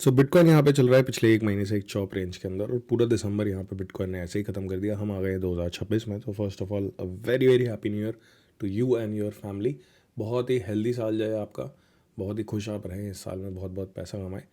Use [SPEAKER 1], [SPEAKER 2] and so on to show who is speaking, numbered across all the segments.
[SPEAKER 1] सो bitcoin यहाँ पे चल रहा है पिछले एक महीने से एक चॉप रेंज के अंदर, और पूरा दिसंबर यहाँ पे बिटकॉइन ने ऐसे ही ख़त्म कर दिया। हम आ गए 2026 में। तो first of all a very very happy new year to you and your family. बहुत ही हेल्दी साल जाए आपका, बहुत ही खुश आप रहें इस साल में, बहुत बहुत पैसा कमाएं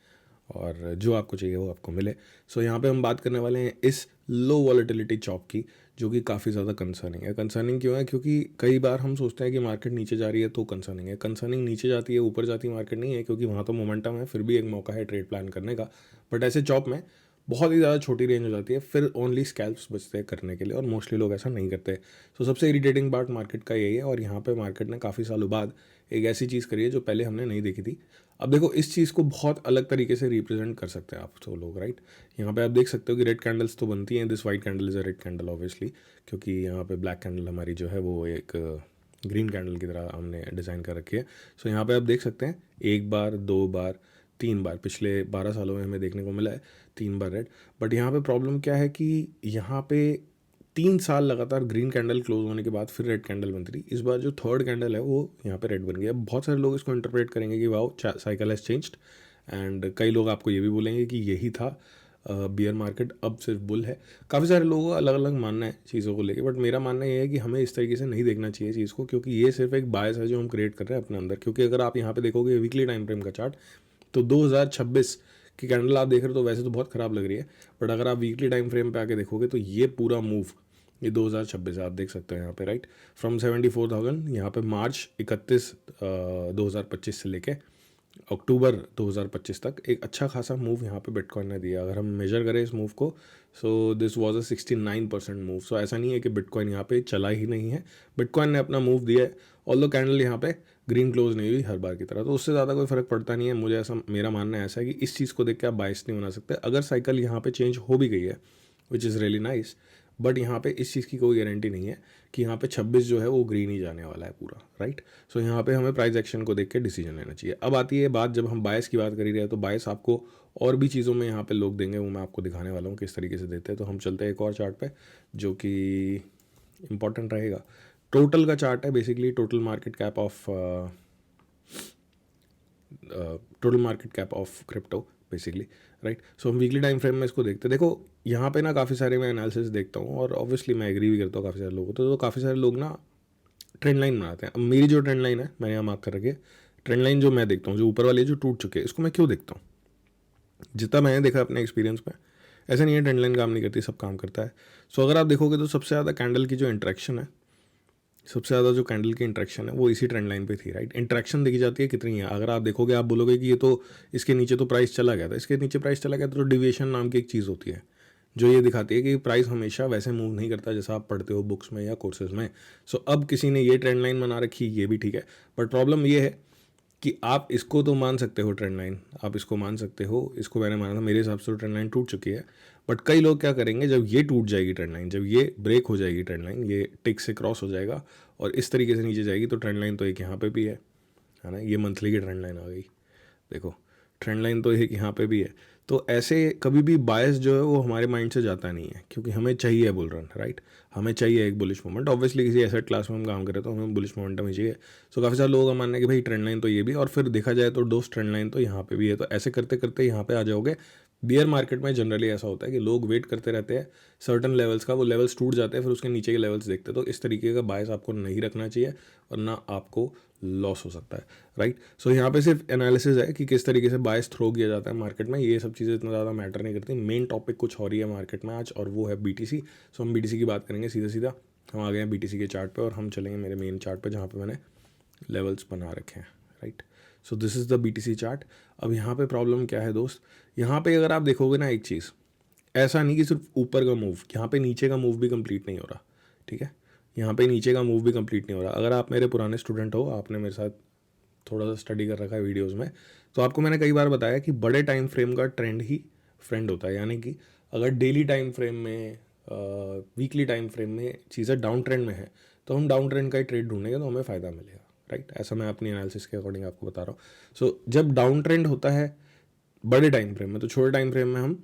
[SPEAKER 1] और जो आपको चाहिए वो आपको मिले। सो यहाँ पे हम बात करने वाले हैं इस लो वॉलेटिलिटी चॉप की, जो कि काफ़ी ज़्यादा कंसर्निंग है। कंसर्निंग क्यों है? क्योंकि कई बार हम सोचते हैं कि मार्केट नीचे जा रही है तो कंसर्निंग है। कंसर्निंग नीचे जाती है ऊपर जाती मार्केट नहीं है, क्योंकि वहाँ तो मोमेंटम है, फिर भी एक मौका है ट्रेड प्लान करने का। बट ऐसे चॉप में बहुत ही ज़्यादा छोटी रेंज हो जाती है, फिर ओनली स्कैल्प्स बचते हैं करने के लिए, और मोस्टली लोग ऐसा नहीं करते। तो सबसे इरिटेटिंग पार्ट मार्केट का यही है, और यहाँ पे मार्केट ने काफ़ी सालों बाद एक ऐसी चीज़ करी है जो पहले हमने नहीं देखी थी। अब देखो, इस चीज़ को बहुत अलग तरीके से रिप्रेजेंट कर सकते हैं आप तो लोग, राइट। यहाँ पे आप देख सकते हो कि रेड कैंडल्स तो बनती हैं। This white candle is a red candle obviously, क्योंकि यहाँ पे ब्लैक कैंडल हमारी जो है वो एक ग्रीन कैंडल की तरह हमने डिज़ाइन कर रखी है। सो यहाँ पे आप देख सकते हैं, एक बार, दो बार, तीन बार पिछले 12 सालों में हमें देखने को मिला है, तीन बार रेड। बट यहाँ पे प्रॉब्लम क्या है कि यहाँ पे 3 साल लगातार ग्रीन कैंडल क्लोज होने के बाद फिर रेड कैंडल बनती रही। इस बार जो थर्ड कैंडल है वो यहाँ पे रेड बन गया। बहुत सारे लोग इसको इंटरप्रेट करेंगे कि wow cycle has changed, and कई लोग आपको ये भी बोलेंगे कि यही था बियर मार्केट, अब सिर्फ बुल है। काफ़ी सारे लोगों का अलग अलग मानना है चीज़ों को लेके, बट मेरा मानना ये है कि हमें इस तरीके से नहीं देखना चाहिए चीज़ को, क्योंकि ये सिर्फ एक बायस है जो हम क्रिएट कर रहे हैं अपने अंदर। क्योंकि अगर आप यहाँ पे देखोगे वीकली टाइम फ्रेम का चार्ट, तो 2026 की कैंडल आप देख रहे हो तो वैसे तो बहुत ख़राब लग रही है, बट अगर आप वीकली टाइम फ्रेम पे आके देखोगे तो ये पूरा मूव, ये 2026 आप देख सकते हो यहाँ पे, राइट। फ्रॉम 74,000 यहाँ पे मार्च 31 2025 से लेके अक्टूबर 2025 तक एक अच्छा खासा मूव यहाँ पे बिटकॉइन ने दिया। अगर हम मेजर करें इस मूव को, so this was a 69% move. So ऐसा नहीं है कि बिटकॉइन यहाँ पे चला ही नहीं है, बिटकॉइन ने अपना मूव दिया है। ऑल्दो कैंडल यहाँ पे ग्रीन क्लोज नहीं हुई हर बार की तरह, तो उससे ज़्यादा कोई फ़र्क पड़ता नहीं है। मुझे ऐसा, मेरा मानना ऐसा है कि इस चीज़ को देख के आप बायस नहीं बना सकते। अगर साइकिल यहाँ पे चेंज हो भी गई है, which is really nice, but यहाँ पे इस चीज़ की कोई गारंटी नहीं है कि यहाँ पे 26 जो है वो ग्रीन ही जाने वाला है पूरा, राइट। सो यहाँ पे हमें प्राइस एक्शन को देख के डिसीजन लेना चाहिए। अब आती है बात, जब हम बायस की बात कर ही रहे हैं, तो बायस आपको और भी चीज़ों में यहाँ पे लोग देंगे, वो मैं आपको दिखाने वाला हूँ किस तरीके से देते हैं। तो हम चलते हैं एक और चार्ट पे जो कि इंपॉर्टेंट रहेगा। टोटल का चार्ट है basically, total market cap of crypto basically, right. So हम वीकली टाइम फ्रेम में इसको देखते हैं। देखो यहाँ पे ना काफ़ी सारे मैं एनालिसिस देखता हूँ, और ऑब्वियसली मैं एग्री भी करता हूँ काफ़ी सारे लोगों तो काफ़ी सारे लोग ना ट्रेंड लाइन बनाते हैं। अब मेरी जो ट्रेंड लाइन है, मैंने यहाँ मार्क कर रखी है, ट्रेंड लाइन जो मैं देखता हूँ, जो ऊपर वाली जो टूट चुके हैं, इसको मैं क्यों देखता हूँ? जितना मैंने देखा अपने एक्सपीरियंस में, ऐसा नहीं है ट्रेंड लाइन काम नहीं करती, सब काम करता है। सो अगर आप देखोगे तो सबसे ज़्यादा कैंडल की जो इंट्रैक्शन है, सबसे ज़्यादा जो कैंडल की इंट्रैक्शन है वो इसी ट्रेंड लाइन पे थी, राइट। इंट्रैक्शन देखी जाती है कितनी है। अगर आप देखोगे, आप बोलोगे कि ये तो इसके नीचे तो प्राइस चला गया था, इसके नीचे प्राइस चला गया था, तो डिविएशन नाम की एक चीज़ होती है जो ये दिखाती है कि प्राइस हमेशा वैसे मूव नहीं करता जैसा आप पढ़ते हो बुक्स में या कोर्सेज में। सो अब किसी ने ये ट्रेंड लाइन बना रखी, ये भी ठीक है, बट प्रॉब्लम ये है कि आप इसको तो मान सकते हो, ट्रेंड लाइन आप इसको मान सकते हो, इसको मैंने माना था, मेरे हिसाब से तो ट्रेंड लाइन टूट चुकी है। बट कई लोग क्या करेंगे, जब ये टूट जाएगी ट्रेंड लाइन, जब ये ब्रेक हो जाएगी ट्रेंड लाइन, ये टिक से क्रॉस हो जाएगा और इस तरीके से नीचे जाएगी, तो ट्रेंड लाइन तो एक यहाँ पे भी है ना, ये मंथली की ट्रेंड लाइन आ गई। देखो ट्रेंड लाइन तो एक यहाँ पे भी है। तो ऐसे कभी भी बायस जो है वो हमारे माइंड से जाता नहीं है, क्योंकि हमें चाहिए बुल रन, राइट। हमें चाहिए एक बुलिश मोमेंट। ऑब्वियसली किसी एसेट क्लास में हम काम करें तो हमें बुलिश मोमेंटम ही चाहिए। सो काफ़ी सारे लोगों का मानना है कि भाई ट्रेंड लाइन तो ये भी, और फिर देखा जाए तो दो ट्रेंड लाइन तो यहाँ पे भी है। तो ऐसे करते करते यहाँ पे आ जाओगे। बियर मार्केट में जनरली ऐसा होता है कि लोग वेट करते रहते हैं सर्टन लेवल्स का, वो लेवल्स टूट जाते हैं, फिर उसके नीचे के लेवल्स देखते हैं। तो इस तरीके का बायस आपको नहीं रखना चाहिए, वरना आपको लॉस हो सकता है, राइट। सो यहाँ पे सिर्फ एनालिसिस है कि किस तरीके से बायस थ्रो किया जाता है मार्केट में। ये सब चीज़ें इतना ज़्यादा मैटर नहीं करती। मेन टॉपिक कुछ और ही है मार्केट में आज, और वो है बीटीसी। सो हम बीटीसी की बात करेंगे सीधा सीधा। हम आ गए हैं बीटीसी के चार्ट पे, और हम चलेंगे मेरे मेन चार्ट पे जहाँ पे मैंने लेवल्स बना रखे हैं, right. So this is the BTC chart. अब यहाँ पे प्रॉब्लम क्या है दोस्त, यहाँ पे अगर आप देखोगे ना एक चीज़, ऐसा नहीं कि सिर्फ ऊपर का मूव, यहाँ पे नीचे का मूव भी कंप्लीट नहीं हो रहा, ठीक है। यहाँ पे नीचे का मूव भी कंप्लीट नहीं हो रहा। अगर आप मेरे पुराने स्टूडेंट हो, आपने मेरे साथ थोड़ा सा स्टडी कर रखा है वीडियोस में, तो आपको मैंने कई बार बताया कि बड़े टाइम फ्रेम का ट्रेंड ही फ्रेंड होता है। यानी कि अगर डेली टाइम फ्रेम में, वीकली टाइम फ्रेम में चीज़ें डाउन ट्रेंड में है, तो हम डाउन ट्रेंड का ही ट्रेड ढूंढेंगे तो हमें फ़ायदा मिलेगा, राइट। ऐसा मैं अपनी एनालिसिस के अकॉर्डिंग आपको बता रहा हूँ। सो जब डाउन ट्रेंड होता है बड़े टाइम फ्रेम में, तो छोटे टाइम फ्रेम में हम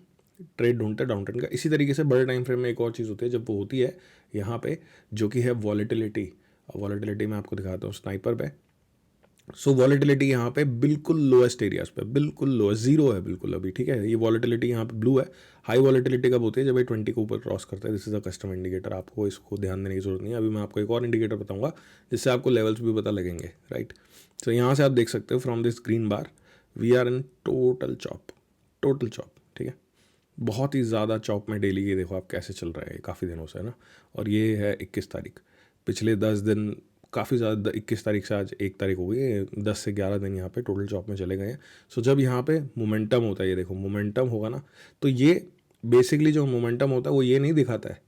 [SPEAKER 1] ट्रेड ढूंढते हैं डाउन ट्रेंड का। इसी तरीके से बड़े टाइम फ्रेम में एक और चीज़ होती है, जब वो होती है यहाँ पे, जो कि है वॉलेटिलिटी। वॉलेटिलिटी मैं आपको दिखाता हूँ स्नाइपर पे। सो वॉलेटिलिटी यहाँ पे बिल्कुल लोएस्ट एरियाज पे, बिल्कुल लोएस्ट, जीरो है बिल्कुल अभी, ठीक है। ये वॉलेटिलिटी यहाँ पे ब्लू है। हाई वॉलेटिलिटी कब होती है? जब ये 20 को ऊपर क्रॉस करता है। This is a custom indicator, आपको इसको ध्यान देने की जरूरत नहीं है। अभी मैं आपको एक और इंडिकेटर बताऊंगा जिससे आपको लेवल्स भी पता लगेंगे, राइट। तो यहाँ से आप देख सकते हो from this green bar we are in total chop, total chop, ठीक है। बहुत ही ज़्यादा चॉप में डेली, ये देखो आप कैसे चल रहा है काफ़ी दिनों से, है ना। और ये है 21 तारीख, पिछले 10 दिन काफ़ी ज़्यादा, 21 तारीख से आज 1 तारीख हो गई है, 10 से 11 दिन यहाँ पे टोटल चॉप में चले गए हैं। सो जब यहाँ पे मोमेंटम होता है, ये देखो मोमेंटम होगा ना, तो ये बेसिकली जो मोमेंटम होता है वो ये नहीं दिखाता है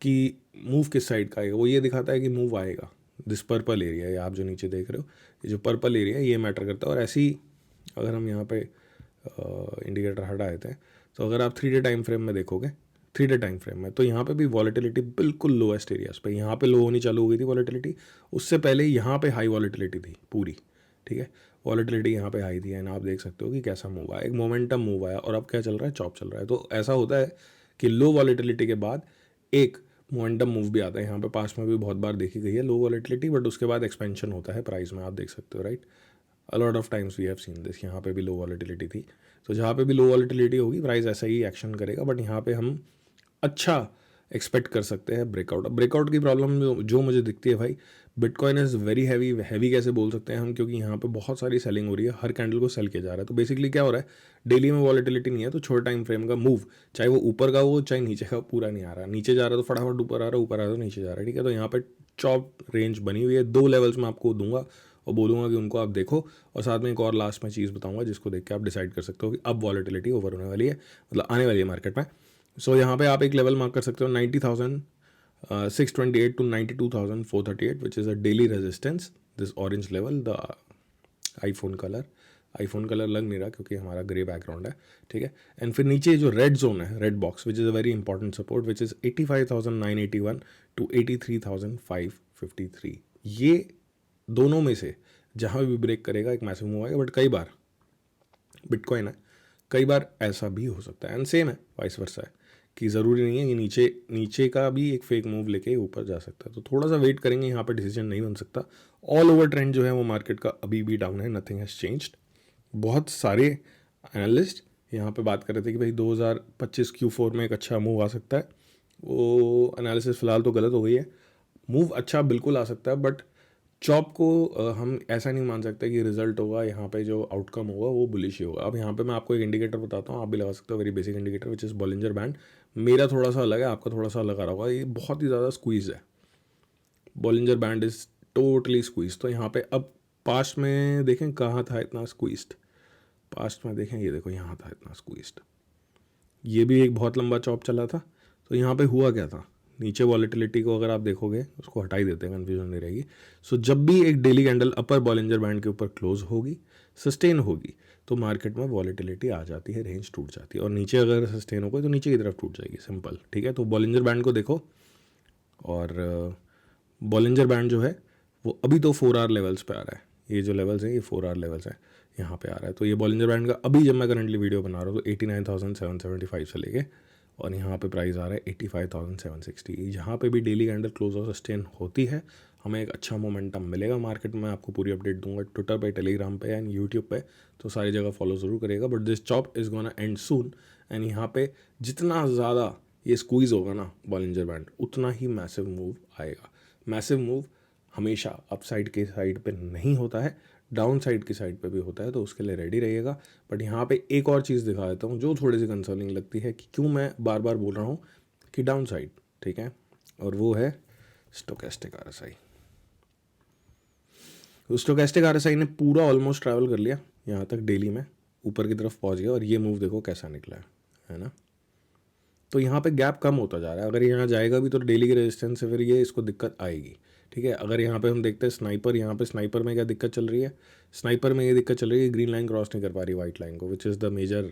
[SPEAKER 1] कि मूव किस साइड का आएगा, वो ये दिखाता है कि मूव आएगा। दिस पर्पल एरिया है, आप जो नीचे देख रहे हो, ये जो पर्पल एरिया है ये मैटर करता है। और ऐसे ही अगर हम यहाँ पे इंडिकेटर हटा देते हैं, तो अगर आप 3 डे टाइम फ्रेम में देखोगे, 3 डे टाइम फ्रेम में, तो यहाँ पे भी वॉलेटिलिटी बिल्कुल लोएस्ट एरियाज पे, यहाँ पे लो होनी चालू हो गई थी वॉलेटिलिटी, उससे पहले यहाँ पे हाई वॉलेटिलिटी थी पूरी, ठीक है। वॉलेटिलिटी यहाँ पे हाई थी एंड आप देख सकते हो कि कैसा मूव आया, एक मोमेंटम मूव आया। और अब क्या चल रहा है? चॉप चल रहा है। तो ऐसा होता है कि लो वॉलेटिलिटी के बाद एक मोमेंटम मूव भी आता है। यहाँ पे पास में भी बहुत बार देखी गई है लो वॉलेटिलिटी, बट उसके बाद एक्सपेंशन होता है प्राइस में, आप देख सकते हो, right. A lot of times we have seen this. यहाँ पे भी लो वॉलेटिलिटी थी, तो जहाँ पे भी लो वॉलेटिलिटी होगी प्राइस ऐसा ही एक्शन करेगा। बट यहाँ पे हम अच्छा एक्सपेक्ट कर सकते हैं ब्रेकआउट। अब ब्रेकआउट की प्रॉब्लम जो मुझे दिखती है भाई, bitcoin is very heavy. Heavy कैसे बोल सकते हैं हम? क्योंकि यहाँ पे बहुत सारी सेलिंग हो रही है, हर कैंडल को सेल किया जा रहा है। तो बेसिकली क्या हो रहा है, डेली में वॉलेटिलिटी नहीं है, तो छोटे टाइम फ्रेम का मूव, चाहे वो ऊपर का हो चाहे नीचे का, पूरा नहीं आ रहा। नीचे जा रहा है तो फटाफट ऊपर आ रहा है, ऊपर आ रहा है तो नीचे जा रहा है, ठीक है। तो यहाँ पे चॉप रेंज बनी हुई है। 2 लेवल्स में आपको दूंगा और बोलूँगा कि उनको आप देखो, और साथ में एक और लास्ट में चीज़ बताऊंगा जिसको देख के आप डिसाइड कर सकते हो कि अब वॉलेटिलिटी ओवर होने वाली है, मतलब आने वाली है मार्केट में। सो यहाँ पे आप एक लेवल मार्क कर सकते हो 90,628 to 92,438 which is a daily resistance. This orange level, the iPhone colour लग नहीं रहा क्योंकि हमारा ग्रे बैकग्राउंड है, ठीक है। एंड फिर नीचे जो रेड जोन है, red box, which is a very important support, which is 85,981 to 83,553। ये दोनों में से जहाँ भी ब्रेक करेगा एक मैसिव मूव आएगा। बट कई बार बिटकॉइन है, कई बार ऐसा भी हो सकता है, एंड सेम है वाइस वर्सा है कि ज़रूरी नहीं है कि नीचे नीचे का भी एक फेक मूव लेके ऊपर जा सकता है। तो थोड़ा सा वेट करेंगे, यहाँ पर डिसीजन नहीं बन सकता। ऑल ओवर ट्रेंड जो है वो मार्केट का अभी भी डाउन है, नथिंग हैज़ चेंज्ड। बहुत सारे एनालिस्ट यहाँ पे बात कर रहे थे कि भाई 2025 Q4 में एक अच्छा मूव आ सकता है। वो एनालिसिस फ़िलहाल तो गलत हो गई है। मूव अच्छा बिल्कुल आ सकता है, बट चॉप को हम ऐसा नहीं मान सकते कि रिजल्ट होगा यहाँ पे, जो आउटकम होगा वो बुलिश ही होगा। अब यहाँ पे मैं आपको एक इंडिकेटर बताता हूँ, आप भी लगा सकते हो, very basic indicator which is Bollinger band. मेरा थोड़ा सा अलग है, आपका थोड़ा सा अलग आ रहा होगा। ये बहुत ही ज़्यादा स्क्वीज़ है, Bollinger band is totally squeeze. तो यहाँ पे अब पास्ट में देखें कहाँ था इतना स्क्वीज्ड, पास्ट में देखें, ये देखो यहाँ था इतना स्क्वीज्ड। ये भी एक बहुत लंबा चॉप चला था। तो यहाँ पे हुआ क्या था, नीचे वॉलेटिलिटी को अगर आप देखोगे, उसको हटा ही देते हैं, कन्फ्यूजन नहीं रहेगी। सो जब भी एक डेली कैंडल अपर बॉलिंजर बैंड के ऊपर क्लोज होगी, सस्टेन होगी, तो मार्केट में वॉलेटिलिटी आ जाती है, रेंज टूट जाती है। और नीचे अगर सस्टेन होगी तो नीचे की तरफ टूट जाएगी, सिंपल, ठीक है। तो बॉलिंजर बैंड को देखो, और बॉलिंजर बैंड जो है वो अभी तो 4 आवर लेवल्स पे आ रहा है। ये जो लेवल्स हैं ये 4 आवर लेवल्स हैं, यहाँ पे आ रहा है। तो ये बॉलिंजर बैंड का अभी जब मैं करंटली वीडियो बना रहा हूँ तो 89,775 से लेके, और यहाँ पे प्राइस आ रहा है 85,760। यहाँ पे भी डेली कैंडल क्लोज और सस्टेन होती है, हमें एक अच्छा मोमेंटम मिलेगा मार्केट में। आपको पूरी अपडेट दूंगा ट्विटर पे, टेलीग्राम पे एंड यूट्यूब पे, तो सारी जगह फॉलो ज़रूर करेगा। But this chop is gonna and soon, and यहाँ पे जितना ज़्यादा ये स्क्वीज़ होगा ना बॉलिंजर बैंड, उतना ही मैसिव मूव आएगा। मैसिव मूव हमेशा अप साइड के साइड पे नहीं होता है, डाउन साइड की साइड पे भी होता है, तो उसके लिए रेडी रहिएगा। बट यहाँ पे एक और चीज़ दिखा देता हूँ जो थोड़ी सी कंसर्निंग लगती है कि क्यों मैं बार बार बोल रहा हूँ कि डाउन साइड, ठीक है, और वो है स्टोकेस्टिक आरएसआई। स्टोकेस्टिक आरएसआई ने पूरा ऑलमोस्ट ट्रैवल कर लिया यहाँ तक, डेली में ऊपर की तरफ पहुँच गया, और ये मूव देखो कैसा निकला है ना। तो यहाँ पे गैप कम होता जा रहा है, अगर यहाँ जाएगा भी तो डेली की रेजिस्टेंस से फिर ये इसको दिक्कत आएगी, ठीक है। अगर यहाँ पे हम देखते हैं स्नाइपर, यहाँ पे स्नाइपर में क्या दिक्कत चल रही है, स्नाइपर में ये दिक्कत चल रही है, ग्रीन लाइन क्रॉस नहीं कर पा रही वाइट लाइन को, which is the major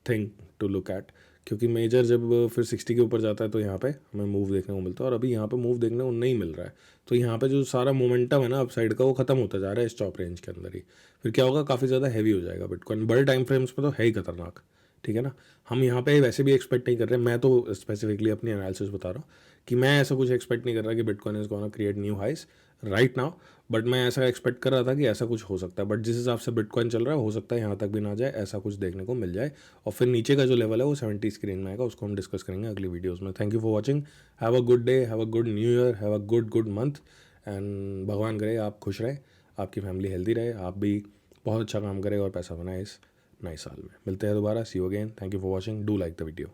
[SPEAKER 1] thing to look at. क्योंकि मेजर जब फिर 60 के ऊपर जाता है तो यहाँ पे हमें मूव देखने को मिलता है, और अभी यहाँ पे मूव देखने को नहीं मिल रहा है। तो यहाँ पे जो सारा मोमेंटम है ना अप साइड का, वो खत्म होता जा रहा है इस टॉप रेंज के अंदर ही। फिर क्या होगा, काफ़ी ज़्यादा हैवी हो जाएगा बिटकॉइन, बड़े टाइम फ्रेम्स में तो है ही खतरनाक, ठीक है ना। हम यहाँ पे वैसे भी एक्सपेक्ट नहीं कर रहे, मैं तो स्पेसिफिकली अपनी एनालिसिस बता रहा हूँ कि मैं ऐसा कुछ एक्सपेक्ट नहीं कर रहा कि bitcoin is gonna create new highs right now. But मैं ऐसा एक्सपेक्ट कर रहा था कि ऐसा कुछ हो सकता है, बट जिस हिसाब से बिटकॉइन चल रहा है हो सकता है यहाँ तक भी ना जाए, ऐसा कुछ देखने को मिल जाए। और फिर नीचे का जो लेवल है वो 70 स्क्रीन में आएगा, उसको हम डिस्कस करेंगे अगली वीडियोज़ में। Thank you for watching. Have a good day, have a good new year, have a good month, and भगवान करे आप खुश रहे, आपकी फैमिली हेल्दी रहे, आप भी बहुत अच्छा काम करें और पैसा बनाए इस नए साल में। मिलते हैं दोबारा, see you again, thank you for watching, do like the video.